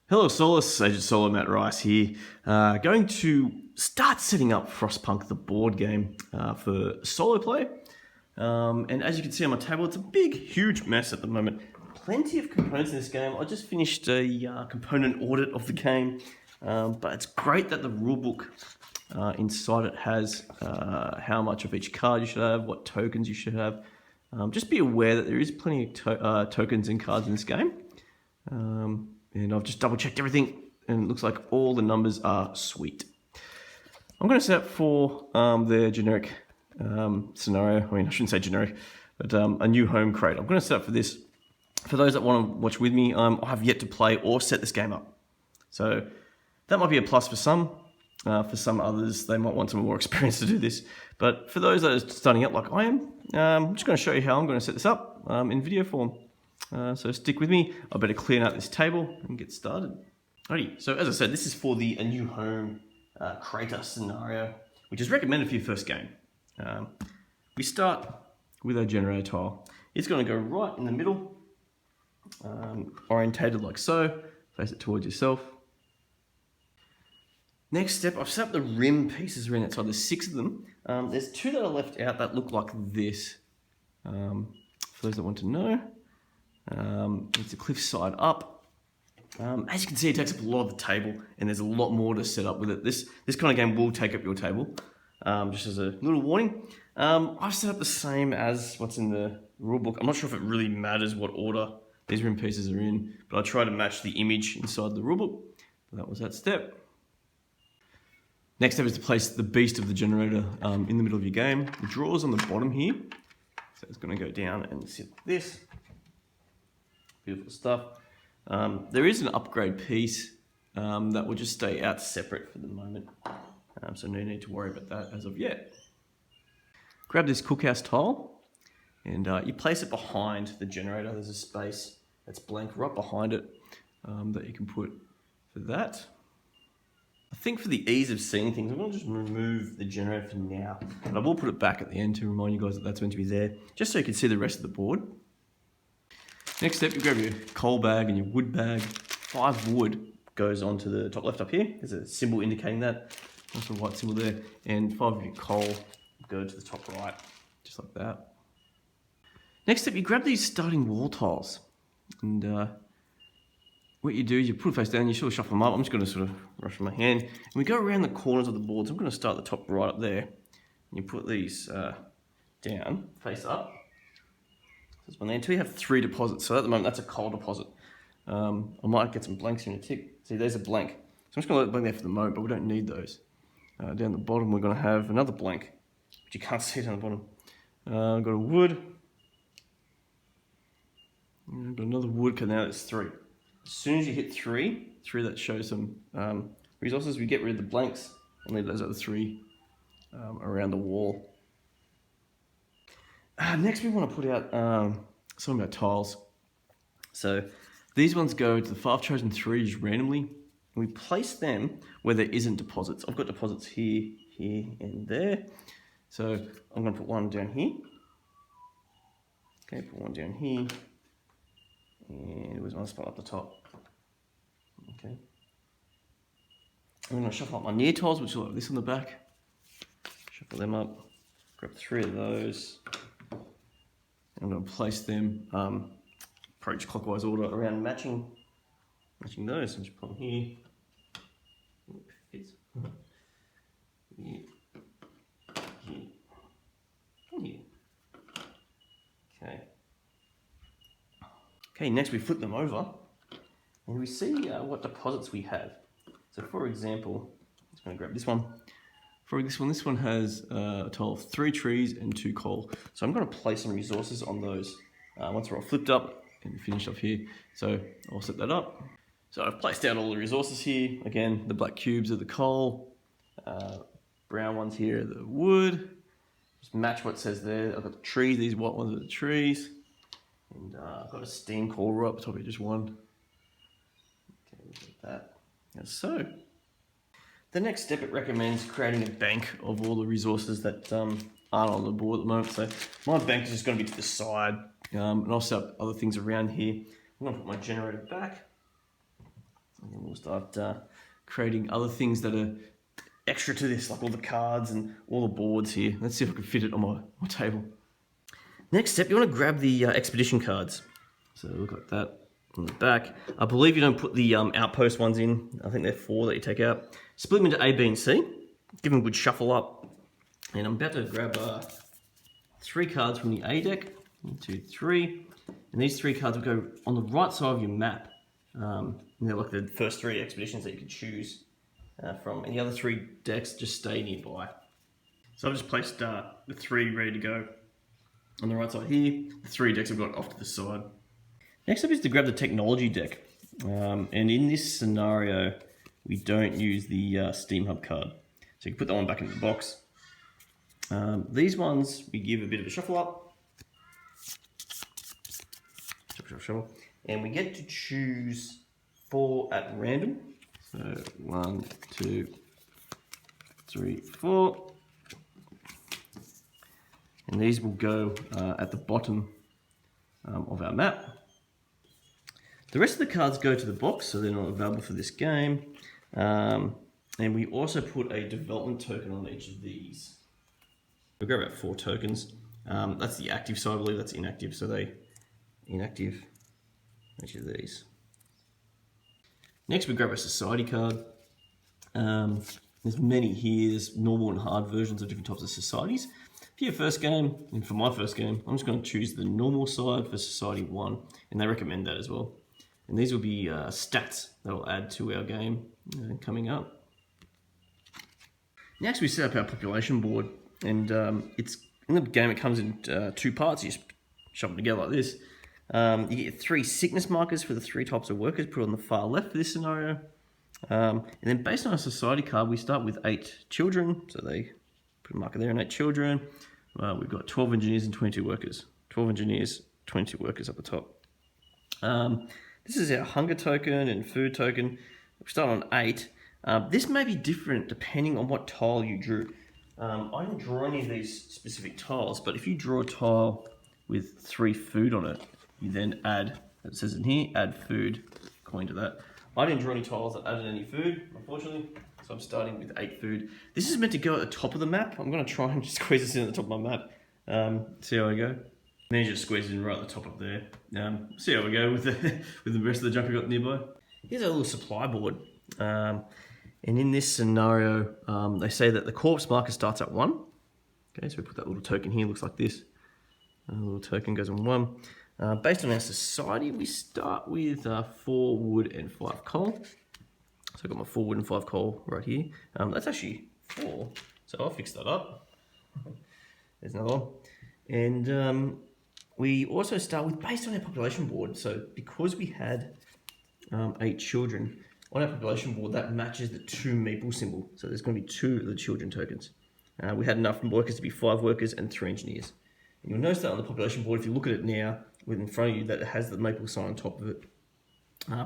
Hello Soloists, Agent Solo Matt Rice here. Going to start setting up Frostpunk, the board game, for solo play. And as you can see on my table, it's a big, huge mess at the moment. Plenty of components in this game. I just finished a component audit of the game, but it's great that the rulebook inside it has how much of each card you should have, what tokens you should have. Just be aware that there is plenty of tokens and cards in this game. And I've just double checked everything and it looks like all the numbers are sweet. I'm going to set up for the generic scenario. I mean, I shouldn't say generic, but a new home crate. I'm going to set up for this. For those that want to watch with me, I have yet to play or set this game up. So that might be a plus for some. For some others, they might want some more experience to do this. But for those that are starting up like I am, I'm just going to show you how I'm going to set this up in video form. So stick with me. I better clean out this table and get started. Alrighty, so as I said, this is for the A New Home Crater scenario, which is recommended for your first game. We start with our generator tile. It's going to go right in the middle, orientated like so. Place it towards yourself. Next step, I've set up the rim pieces around outside. There's 6 of them. There's 2 that are left out that look like this. For those that want to know. It's a cliff side up. As you can see, it takes up a lot of the table, and there's a lot more to set up with it. This kind of game will take up your table. Just as a little warning, I've set up the same as what's in the rulebook. I'm not sure if it really matters what order these rim pieces are in, but I try to match the image inside the rulebook. But that was that step. Next step is to place the beast of the generator in the middle of your game. The drawer's on the bottom here, so it's going to go down and sit like this. Beautiful stuff. There is an upgrade piece that will just stay out separate for the moment. So no need to worry about that as of yet. Grab this cookhouse tile and you place it behind the generator. There's a space that's blank right behind it that you can put for that. I think for the ease of seeing things, I'm going to just remove the generator for now. But I will put it back at the end to remind you guys that that's meant to be there, just so you can see the rest of the board. Next step, you grab your coal bag and your wood bag. 5 wood goes onto the top left up here. There's a symbol indicating that. Also a white symbol there. And 5 of your coal go to the top right, just like that. Next step, you grab these starting wall tiles. And what you do is you put it face down, you sort of shuffle them up. I'm just going to sort of rush with my hand. And we go around the corners of the boards. I'm going to start at the top right up there. And you put these down, face up. This one there, until you have 3 deposits. So at the moment, that's a coal deposit. I might get some blanks here in a tick. See, there's a blank. So I'm just going to let it blank there for the moment, but we don't need those. Down the bottom, we're going to have another blank, but you can't see it on the bottom. I've got a wood. I've got another wood, because now it's 3. As soon as you hit 3 that shows some resources, we get rid of the blanks and leave those other 3 around the wall. Next, we want to put out some of our tiles. So these ones go to the 5 chosen 3s randomly. And we place them where there isn't deposits. I've got deposits here, here, and there. So I'm going to put one down here. Okay, put one down here. And where's one spot up the top? Okay. I'm going to shuffle up my near tiles, which will have this on the back. Shuffle them up. Grab 3 of those. I'm going to place them approach clockwise order around matching those. And just put them here. Fits. Here. Here. And here. Okay. Okay, next we flip them over and we see what deposits we have. So for example, I'm just going to grab this one. For this one has a total of 3 trees and 2 coal. So I'm going to place some resources on those once we're all flipped up and finished up here. So I'll set that up. So I've placed down all the resources here. Again, the black cubes are the coal. Brown ones here are the wood. Just match what says there. I've got the trees. These white ones are the trees. And I've got a steam core right up the top here, just one. Okay, we'll get that. As so. The next step, it recommends creating a bank of all the resources that aren't on the board at the moment. So my bank is just going to be to the side, and I'll set up other things around here. I'm going to put my generator back. And then we'll start creating other things that are extra to this, like all the cards and all the boards here. Let's see if I can fit it on my table. Next step, you want to grab the expedition cards. So look like that on the back. I believe you don't put the outpost ones in. I think they're 4 that you take out. Split them into A, B, and C. Give them a good shuffle up. And I'm about to grab 3 cards from the A deck. 1, 2, 3. And these 3 cards will go on the right side of your map. And they're like the first 3 expeditions that you can choose from. And the other 3 decks just stay nearby. So I've just placed the 3 ready to go on the right side here. The 3 decks I've got off to the side. Next up is to grab the technology deck. And in this scenario, we don't use the Steam Hub card. So you can put that one back in the box. These ones, we give a bit of a shuffle up. Shuffle. And we get to choose 4 at random. So 1, 2, 3, 4. And these will go at the bottom of our map. The rest of the cards go to the box, so they're not available for this game. And we also put a development token on each of these. We'll grab about 4 tokens. That's the active side, I believe that's inactive, so they inactive each of these. Next we grab a society card. There's many here, there's normal and hard versions of different types of societies. For your first game, and for my first game, I'm just going to choose the normal side for Society 1, and they recommend that as well. And these will be stats that will add to our game coming up. Next we set up our population board, and it's in the game it comes in 2 parts. You just shove them together like this. You get 3 sickness markers for the 3 types of workers put on the far left for this scenario. And then based on a society card, we start with 8 children, so they put a marker there and 8 children. We've got 12 engineers and 22 workers. 12 engineers, 22 workers up the top. This is our hunger token and food token. We start on 8. This may be different depending on what tile you drew. I didn't draw any of these specific tiles, but if you draw a tile with 3 food on it, you then add, it says in here, add food, according to that. I didn't draw any tiles that added any food, unfortunately, so I'm starting with 8 food. This is meant to go at the top of the map. I'm going to try and squeeze this in at the top of my map. See how I go. Managed to squeeze it in right at the top up there. See how we go with the rest of the junk we got nearby. Here's our little supply board. And in this scenario, they say that the corpse marker starts at 1. Okay, so we put that little token here, looks like this. A little token goes on 1. Based on our society, we start with 4 wood and 5 coal. So I've got my 4 wood and 5 coal right here. That's actually 4, so I'll fix that up. There's another one. And we also start with, based on our population board, so because we had 8 children, on our population board, that matches the 2 maple symbol. So there's going to be 2 of the children tokens. We had enough workers to be 5 workers and 3 engineers. And you'll notice that on the population board, if you look at it now, with in front of you, that it has the maple sign on top of it.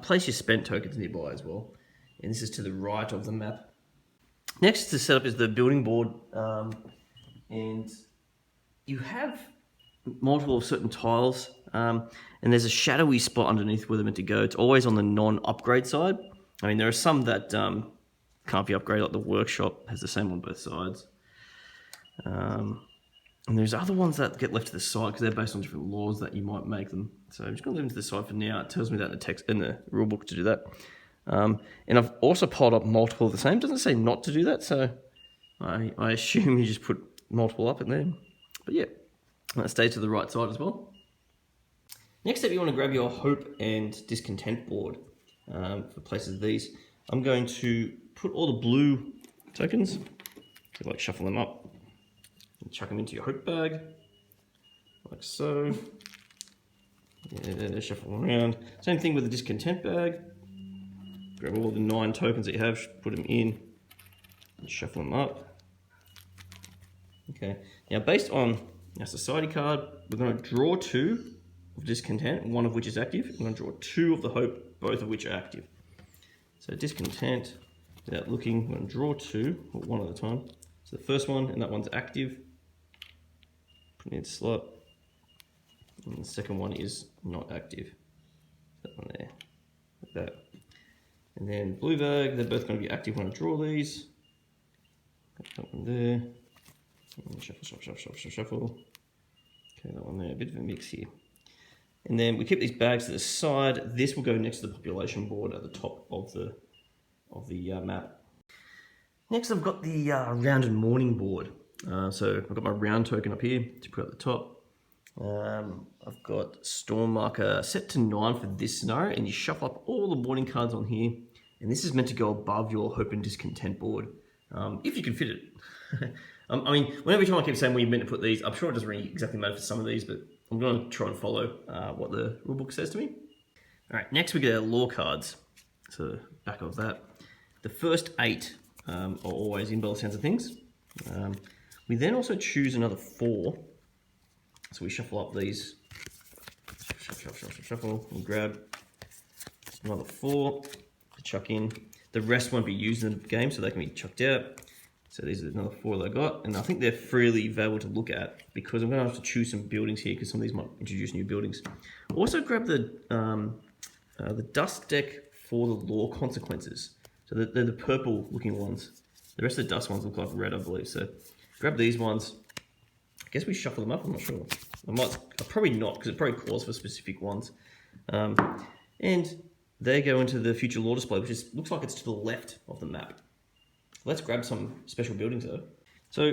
Place your spent tokens nearby as well. And this is to the right of the map. Next to set up is the building board. And you have multiple of certain tiles. And there's a shadowy spot underneath where they're meant to go. It's always on the non-upgrade side. I mean, there are some that can't be upgraded, like the workshop has the same on both sides. And there's other ones that get left to the side because they're based on different laws that you might make them. So I'm just going to leave them to the side for now. It tells me that in the text in the rule book to do that. And I've also piled up multiple of the same. It doesn't say not to do that, so I assume you just put multiple up in there. But yeah, that stays to the right side as well. Next up, you want to grab your hope and discontent board for places of these. I'm going to put all the blue tokens, so like shuffle them up. And chuck them into your hope bag, like so. Yeah, shuffle them around. Same thing with the discontent bag. Grab all the 9 tokens that you have, put them in, and shuffle them up. Okay, now based on our society card, we're going to draw 2 of discontent, one of which is active. We're going to draw 2 of the hope, both of which are active. So discontent, without looking, we're going to draw 2, or 1 at a time. So the first one, and that one's active. Put it in the slot. And the second one is not active. That one there, like that. And And then blue bag, they're both going to be active when I draw these. Got that one there. Shuffle, shuffle, shuffle, shuffle, shuffle. Okay, that one there, a bit of a mix here. And then we keep these bags to the side. This will go next to the population board at the top of the map. Next, I've got the rounded morning board. So I've got my round token up here to put at the top. I've got storm marker set to 9 for this scenario, and you shuffle up all the morning cards on here. And this is meant to go above your hope and discontent board, if you can fit it. I mean, every time I keep saying where you're meant to put these, I'm sure it doesn't really exactly matter for some of these, but I'm going to try and follow what the rulebook says to me. All right, next we get our lore cards. So back of that. The first 8 are always in by the sounds of things. We then also choose another 4. So we shuffle up these. Shuffle, and grab another 4 to chuck in. The rest won't be used in the game, so they can be chucked out. So these are another 4 that I got, and I think they're freely available to look at because I'm going to have to choose some buildings here because some of these might introduce new buildings. Also grab the dust deck for the lore consequences. So they're the purple looking ones. The rest of the dust ones look like red, I believe. So grab these ones. I guess we shuffle them up, I'm not sure. I'll probably not, because it probably calls for specific ones. And they go into the future lore display, which looks like it's to the left of the map. Let's grab some special buildings though. So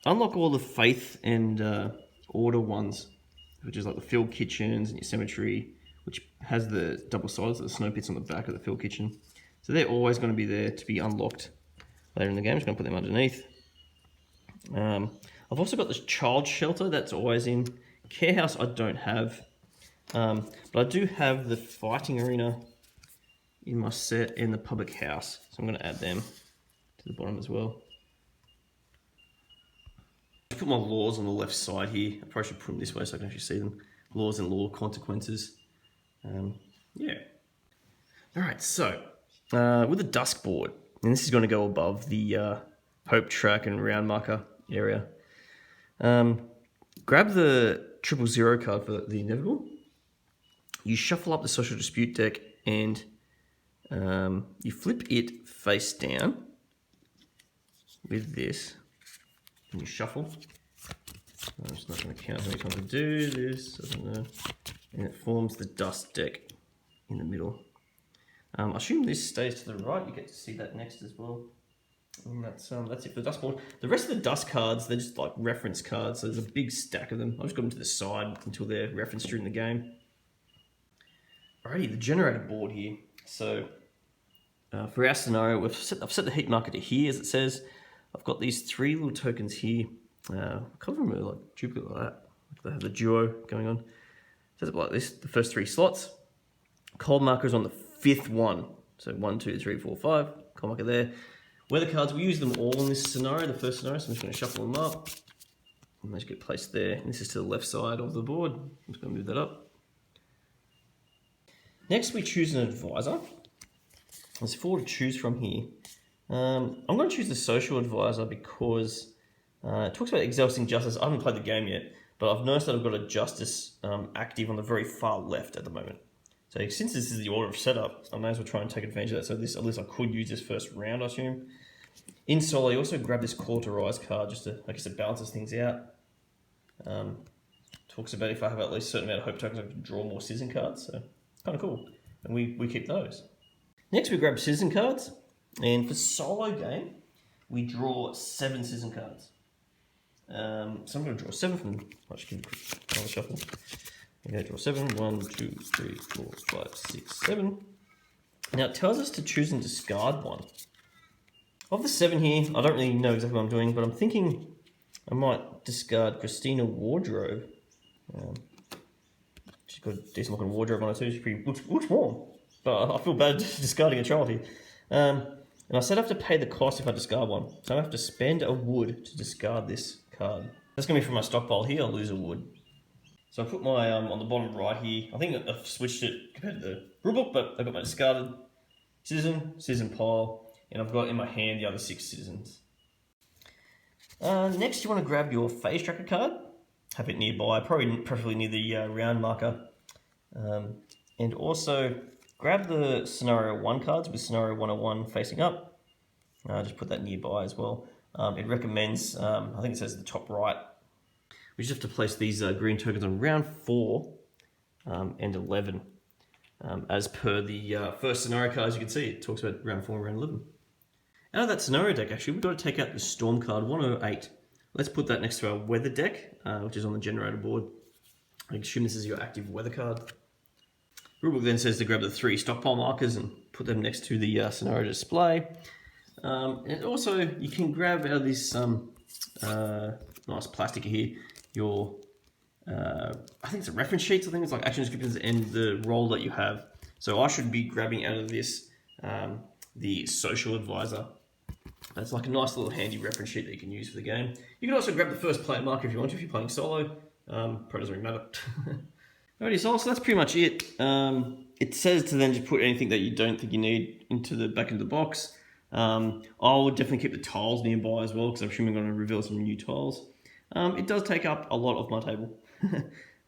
unlock all the faith and order ones, which is like the field kitchens and your cemetery, which has the double sides, the snow pits on the back of the field kitchen. So they're always going to be there to be unlocked later in the game. I'm just going to put them underneath. I've also got this child shelter that's always in. Care house I don't have, but I do have the fighting arena in my set and the public house. So I'm going to add them to the bottom as well. I put my laws on the left side here. I probably should put them this way so I can actually see them. Laws and law consequences. Yeah. All right, so with the dusk board, and this is going to go above the hope track and round marker area. Grab the 000 card for the inevitable. You shuffle up the social dispute deck and you flip it face down with this, and you shuffle. I'm just not going to count how many times I do this, I don't know. And it forms the dust deck in the middle. I assume this stays to the right. You get to see that next as well. And that's it for the dust board. The rest of the dust cards, they're just like reference cards. So there's a big stack of them. I'll just got them to the side until they're referenced during the game. Alrighty, the generator board here. So for our scenario, I've set the heat marker to here, as it says. I've got these 3 little tokens here. A couple of them are like duplicate like that. They have the duo going on. Sets up like this, the first 3 slots. Cold markers on the 5th one. So 1, 2, 3, 4, 5. Cold marker there. Weather cards, we use them all in this scenario, the first scenario, so I'm just going to shuffle them up. And they just get placed there. And this is to the left side of the board. I'm just going to move that up. Next, we choose an advisor. There's 4 to choose from here. I'm going to choose the social advisor because it talks about exhausting justice. I haven't played the game yet, but I've noticed that I've got a justice active on the very far left at the moment. So since this is the order of setup, I may as well try and take advantage of that. So this, at least I could use this first round, I assume. In solo, you also grab this Call to Rise card just to, I guess, it balances things out. Talks about if I have at least a certain amount of hope tokens, I can draw more citizen cards. So kind of cool. And we keep those. Next, we grab citizen cards. And for solo game, we draw 7 citizen cards. So I'm going to draw 7 from them. I'll just give it a quick shuffle. Okay, draw 7. 1, 2, 3, 4, 5, 6, 7. Now it tells us to choose and discard one. Of the 7 here, I don't really know exactly what I'm doing, but I'm thinking I might discard Christina Wardrobe. She's got a decent looking wardrobe on her too. She looks warm, but I feel bad discarding a child here. And I said I have to pay the cost if I discard one, so I have to spend a wood to discard this card. That's going to be from my stockpile here. I'll lose a wood. So I put my, on the bottom right here, I think I've switched it compared to the rulebook, but I've got my discarded citizen pile, and I've got in my hand the other 6 citizens. Next, you want to grab your phase tracker card, have it nearby, preferably near the round marker. And also, grab the Scenario 1 cards with Scenario 101 facing up. Just put that nearby as well. It recommends, I think it says the top right. We just have to place these green tokens on round 4 and 11. As per the first scenario card, as you can see, it talks about round 4 and round 11. Out of that scenario deck, actually, we've got to take out the Storm card, 108. Let's put that next to our Weather deck, which is on the generator board. I assume this is your active weather card. Rulebook then says to grab the 3 stockpile markers and put them next to the scenario display. And also, you can grab out of this nice plastic here, your, I think it's a reference sheet, I think it's like action descriptions and the role that you have. So I should be grabbing out of this the social advisor. That's like a nice little handy reference sheet that you can use for the game. You can also grab the first player marker if you want to, if you're playing solo. Probably doesn't really matter. Alrighty, so that's pretty much it. It says to then just put anything that you don't think you need into the back of the box. I would definitely keep the tiles nearby as well, because I'm assuming I'm going to reveal some new tiles. It does take up a lot of my table.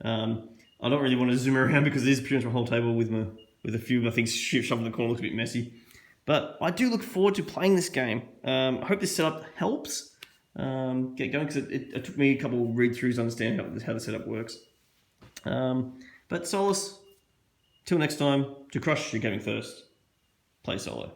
I don't really want to zoom around because it is pretty much my whole table with a few of my things shoved in the corner. Looks a bit messy. But I do look forward to playing this game. I hope this setup helps get going, because it took me a couple of read-throughs to understand how the setup works. But Solace, till next time, to crush your gaming thirst, play solo.